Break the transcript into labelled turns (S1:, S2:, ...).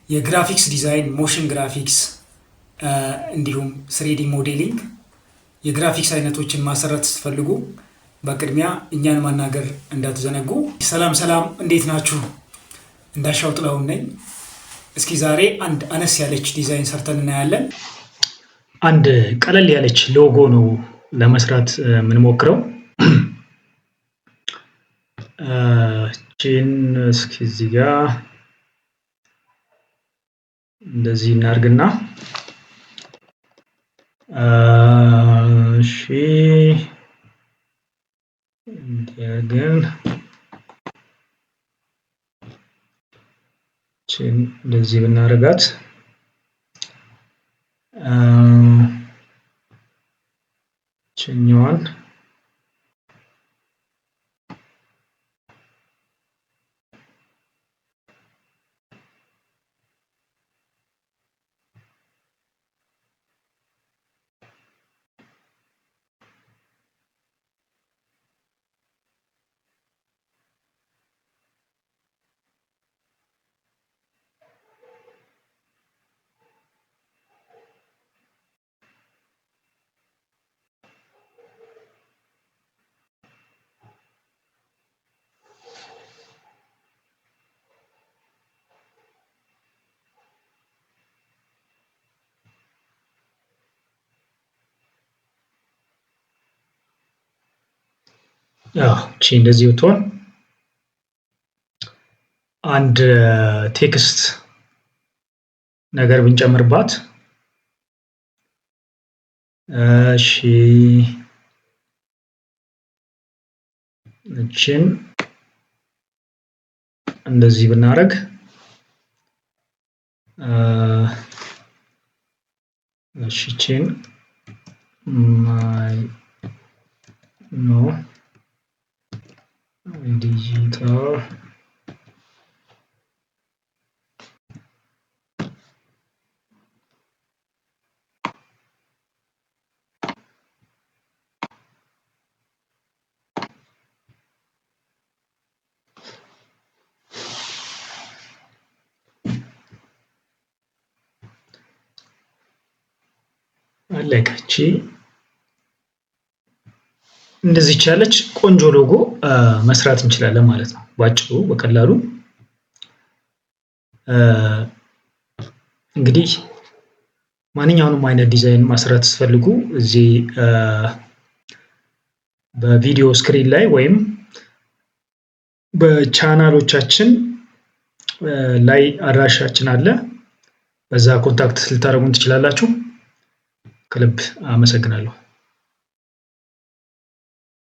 S1: የግራፊክስ ዲዛይን፣ ሞሽን ግራፊክስ እንዲሁም ስሪዲ ሞዴሊንግ የግራፊክስ አይነቶችን ማሰራት ስትፈልጉ በቅድሚያ እኛን ማናገር እንዳትዘነጉ። ሰላም እንዴት ናችሁ? እንዳሻው ጥላሁን ነኝ። እስኪ ዛሬ አንድ አነስ ያለች ዲዛይን ሰርተን እናያለን። አንድ ቀለል ያለች ሎጎ ነው ለመስራት የምንሞክረው። ጂን እስኪ እዚህ ጋር እንደዚህ እናርግና እሺ እንደገን ጂን እንደዚህ ብናረጋት ችኛዋን እቺ እንደዚህ ብትሆን አንድ ቴክስት ነገር ብንጨምርባት እሺ እቺን እንደዚህ ብናረግ እሺ እቺን ማይ ኖ digital አለቀች። እንደዚህ ያለች ቆንጆ ሎጎ መስራት እንችላለን ማለት ነው። ባጭሩ በቀላሉ እንግዲህ ማንኛውንም አይነት ዲዛይን መስራት ስትፈልጉ እዚህ በቪዲዮ ስክሪን ላይ ወይም በቻናሎቻችን ላይ አድራሻችን አለ። በዛ ኮንታክት ልታደርጉን ትችላላችሁ። ከልብ አመሰግናለሁ።